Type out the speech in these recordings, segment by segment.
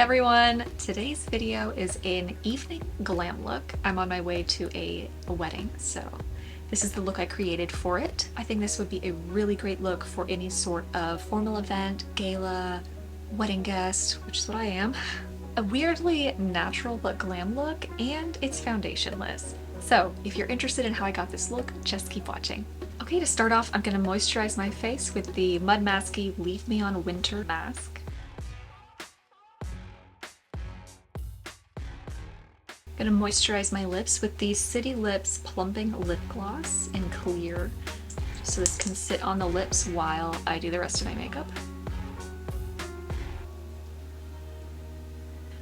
everyone! Today's video is an evening glam look. I'm on my way to a wedding, so this is the look I created for it. I think this would be a really great look for any sort of formal event, gala, wedding guest, which is what I am. A weirdly natural but glam look, and it's foundationless. So if you're interested in how I got this look, just keep watching. Okay, to start off, I'm going to moisturize my face with the Mud Masky Leave Me On Winter Mask. I'm gonna moisturize my lips with the City Lips Plumping Lip Gloss in clear, so this can sit on the lips while I do the rest of my makeup.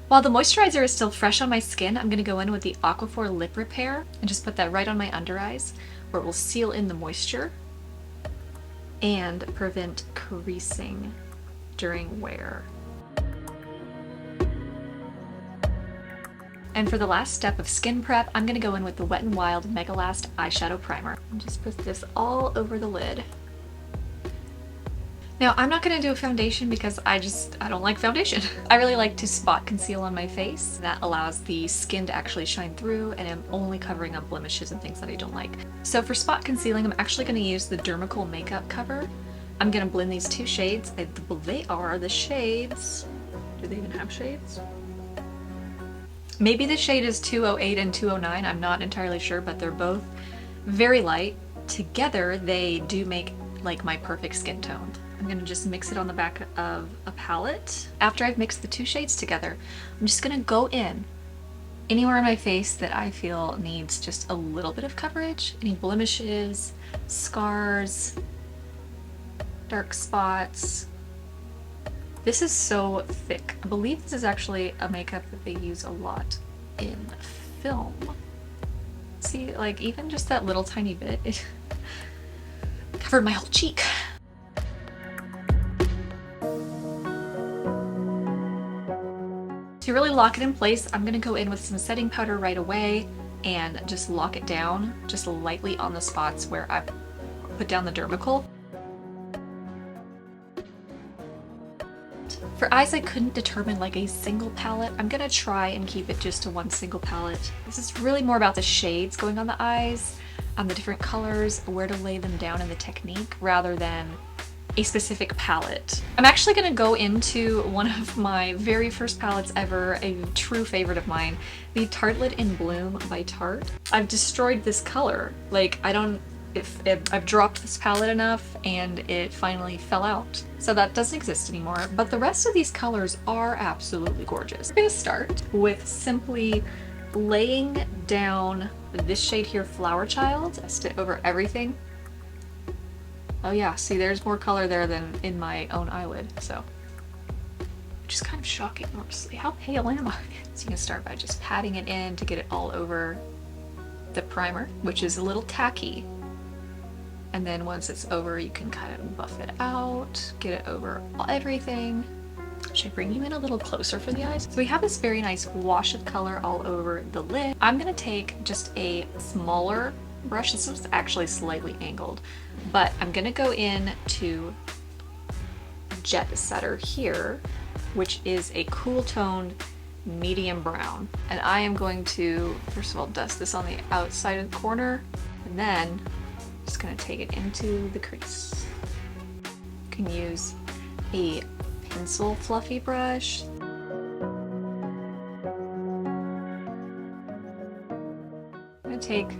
While the moisturizer is still fresh on my skin, I'm gonna go in with the Aquaphor Lip Repair and just put that right on my under eyes, where it will seal in the moisture and prevent creasing during wear. And for the last step of skin prep, I'm gonna go in with the Wet n Wild Mega Last Eyeshadow Primer and just put this all over the lid. Now, I'm not gonna do a foundation because I don't like foundation. I really like to spot conceal on my face. That allows the skin to actually shine through, and I'm only covering up blemishes and things that I don't like. So for spot concealing, I'm actually gonna use the Dermicool Makeup Cover. I'm gonna blend these two shades. They are the shades. Do they even have shades? Maybe the shade is 208 and 209, I'm not entirely sure, but they're both very light. Together, they do make like my perfect skin tone. I'm gonna just mix it on the back of a palette. After I've mixed the two shades together, I'm just gonna go in anywhere on my face that I feel needs just a little bit of coverage. Any blemishes, scars, dark spots. This is so thick. I believe this is actually a makeup that they use a lot in film. See, like even just that little tiny bit, it covered my whole cheek. To really lock it in place, I'm gonna go in with some setting powder right away and just lock it down, just lightly on the spots where I've put down the Dermicool. For eyes, I couldn't determine like a single palette. I'm gonna try and keep it just to one single palette. This is really more about the shades going on the eyes, the different colors, where to lay them down in the technique, rather than a specific palette. I'm actually gonna go into one of my very first palettes ever, a true favorite of mine, the Tartelette in Bloom by Tarte. I've destroyed this color. Like, I've dropped this palette enough and it finally fell out. So that doesn't exist anymore, but the rest of these colors are absolutely gorgeous. We're gonna start with simply laying down this shade here, Flower Child, test it over everything. Oh yeah, see there's more color there than in my own eyelid, so. Which is kind of shocking, honestly. How pale am I? So you can start by just patting it in to get it all over the primer, which is a little tacky. And then once it's over, you can kind of buff it out, get it over everything. Should I bring you in a little closer for the eyes? So we have this very nice wash of color all over the lid. I'm gonna take just a smaller brush. This was actually slightly angled, but I'm gonna go in to Jet Setter here, which is a cool toned medium brown. And I am going to, first of all, dust this on the outside of the corner, and then just gonna take it into the crease. You can use a pencil fluffy brush. I'm gonna take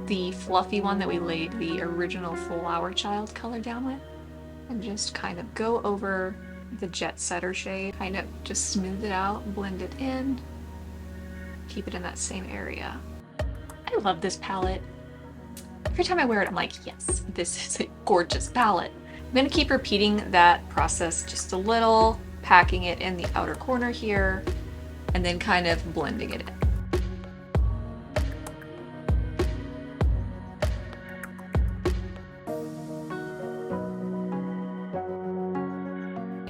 the fluffy one that we laid the original Flower Child color down with and just kind of go over the Jet Setter shade, kind of just smooth it out, blend it in, keep it in that same area. I love this palette. Every time I wear it, I'm like, yes, this is a gorgeous palette. I'm gonna keep repeating that process just a little, packing it in the outer country here, and then kind of blending it in.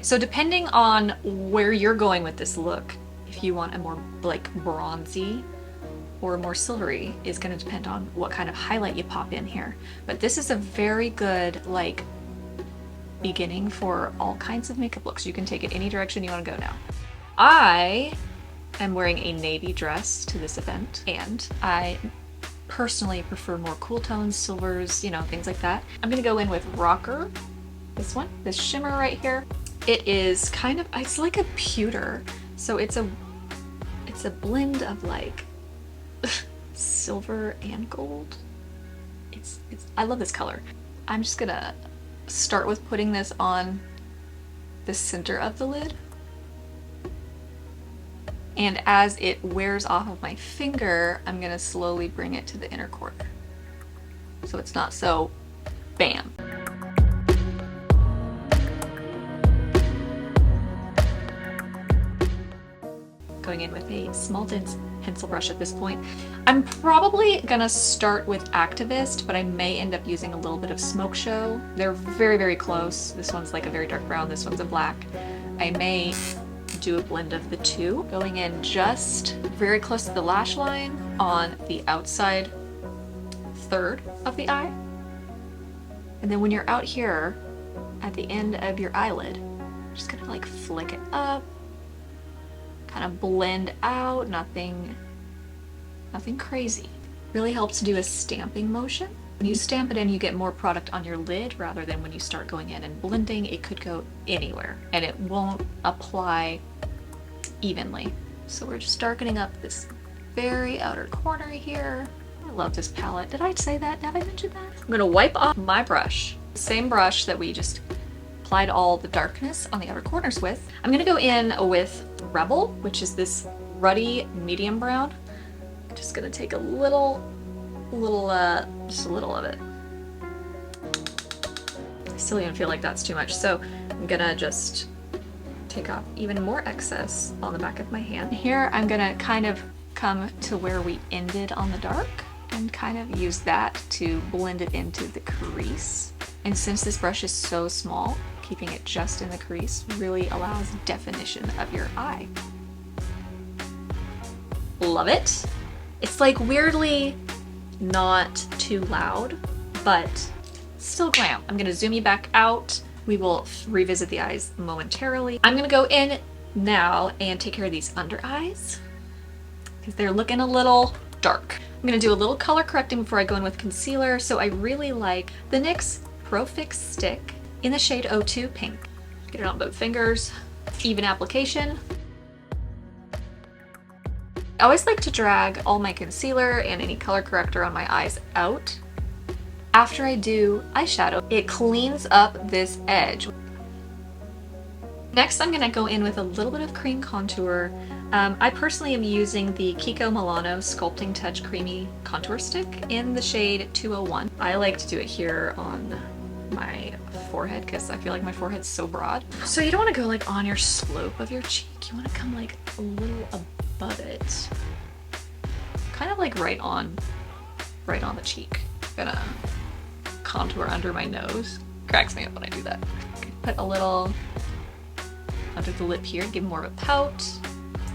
So depending on where you're going with this look, if you want a more like bronzy or more silvery, is going to depend on what kind of highlight you pop in here. But this is a very good like beginning for all kinds of makeup looks. You can take it any direction you want to go now. I am wearing a navy dress to this event, and I personally prefer more cool tones, silvers, you know, things like that. I'm gonna go in with Rocker, this one, this shimmer right here. It is kind of, it's like a pewter, so it's a blend of like silver and gold. I love this color. I'm just gonna start with putting this on the center of the lid. And as it wears off of my finger, I'm gonna slowly bring it to the inner corner, so it's not so bam. Going in with a small dense pencil brush at this point. I'm probably gonna start with Activist, but I may end up using a little bit of Smoke Show. They're very, very close. This one's like a very dark brown, this one's a black. I may do a blend of the two, going in just very close to the lash line on the outside third of the eye. And then when you're out here at the end of your eyelid, just gonna like flick it up, kind of blend out, nothing crazy. Really helps to do a stamping motion. When you stamp it in, you get more product on your lid rather than when you start going in and blending, it could go anywhere and it won't apply evenly. So we're just darkening up this very outer corner here. I love this palette. Did I say that? Did I mention that? I'm gonna wipe off my brush, same brush that we just applied all the darkness on the outer corners with. I'm gonna go in with Rebel, which is this ruddy medium brown. I'm just gonna take a little, just a little of it. I still even feel like that's too much, so I'm gonna just take off even more excess on the back of my hand. Here I'm gonna kind of come to where we ended on the dark and kind of use that to blend it into the crease. And since this brush is so small, keeping it just in the crease really allows definition of your eye. Love it. It's like weirdly not too loud, but still glam. I'm gonna zoom you back out. We will revisit the eyes momentarily. I'm gonna go in now and take care of these under eyes because they're looking a little dark. I'm gonna do a little color correcting before I go in with concealer. So I really like the NYX Pro Fix Stick in the shade 02 Pink. Get it on both fingers, even application. I always like to drag all my concealer and any color corrector on my eyes out after I do eyeshadow. It cleans up this edge. Next, I'm gonna go in with a little bit of cream contour. I personally am using the Kiko Milano Sculpting Touch Creamy Contour Stick in the shade 201. I like to do it here on my forehead because I feel like my forehead's so broad. So you don't want to go like on your slope of your cheek. You want to come like a little above it. Kind of like right on the cheek. Gonna contour under my nose. Cracks me up when I do that. Put a little under the lip here, give more of a pout.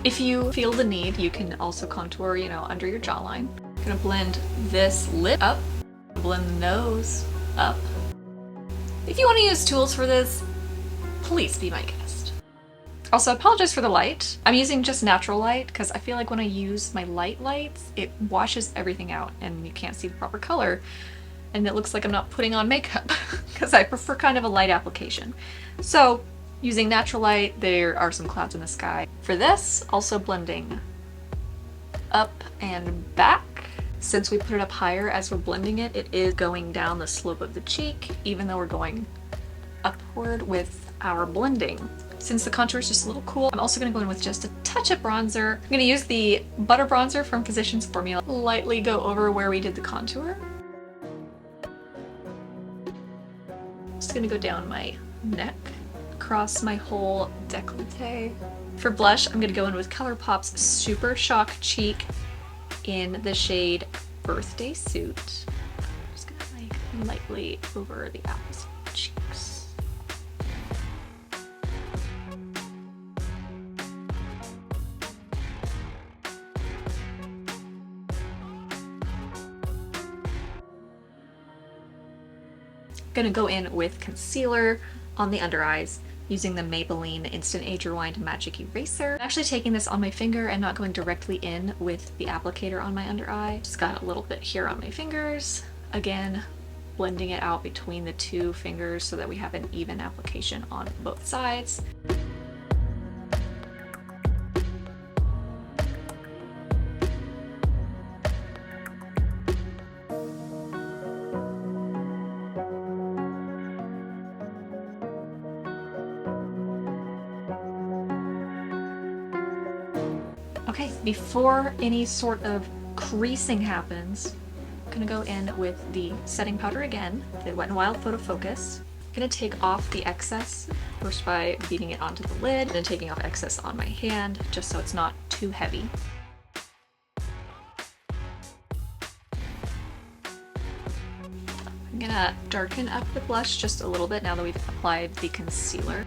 If you feel the need, you can also contour, you know, under your jawline. Gonna blend this lip up, blend the nose up. If you want to use tools for this, please be my guest. Also, I apologize for the light. I'm using just natural light because I feel like when I use my lights, it washes everything out and you can't see the proper color. And it looks like I'm not putting on makeup because I prefer kind of a light application. So using natural light, there are some clouds in the sky. For this, also blending up and back. Since we put it up higher as we're blending it, it is going down the slope of the cheek, even though we're going upward with our blending. Since the contour is just a little cool, I'm also gonna go in with just a touch of bronzer. I'm gonna use the Butter Bronzer from Physicians Formula. Lightly go over where we did the contour. Just gonna go down my neck, across my whole décolleté. For blush, I'm gonna go in with ColourPop's Super Shock Cheek in the shade Birthday Suit. Just gonna like lightly over the apples of the cheeks. Gonna go in with concealer on the under eyes. using the Maybelline Instant Age Rewind Magic Eraser. I'm actually taking this on my finger and not going directly in with the applicator on my under eye. Just got a little bit here on my fingers. Again, blending it out between the two fingers so that we have an even application on both sides. Okay, before any sort of creasing happens, I'm gonna go in with the setting powder again, the Wet n Wild Photo Focus. I'm gonna take off the excess, first by beating it onto the lid, and then taking off excess on my hand, just so it's not too heavy. I'm gonna darken up the blush just a little bit now that we've applied the concealer.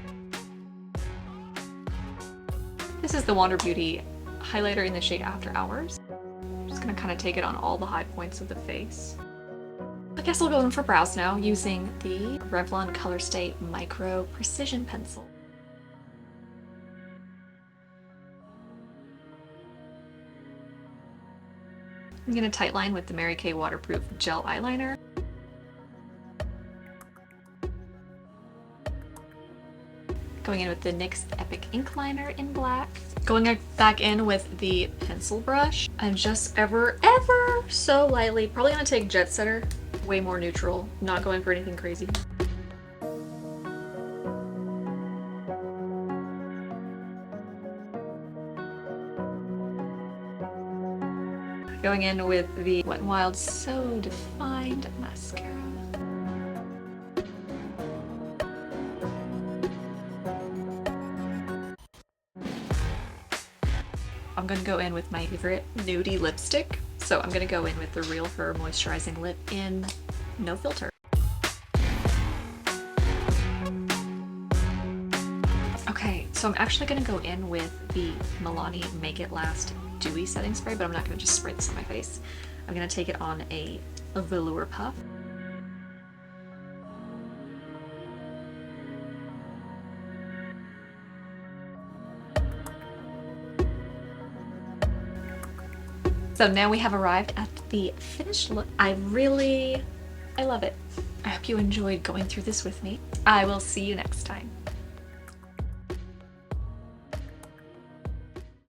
This is the Wander Beauty highlighter in the shade After Hours. I'm just gonna kind of take it on all the high points of the face. I guess I'll go in for brows now using the Revlon Color Stay Micro Precision Pencil. I'm gonna tightline with the Mary Kay Waterproof Gel Eyeliner. Going in with the NYX Epic Ink Liner in black. Going back in with the pencil brush. I'm just ever so lightly, probably gonna take Jet Setter, way more neutral, not going for anything crazy. Going in with the Wet n Wild So Defined mascara. I'm gonna go in with my favorite nudie lipstick. So I'm gonna go in with the RealHer Moisturizing Lip in No Filter. Okay, so I'm actually gonna go in with the Milani Make It Last Dewy Setting Spray, but I'm not gonna just spray this on my face. I'm gonna take it on a velour puff. So now we have arrived at the finished look. I love it. I hope you enjoyed going through this with me. I will see you next time.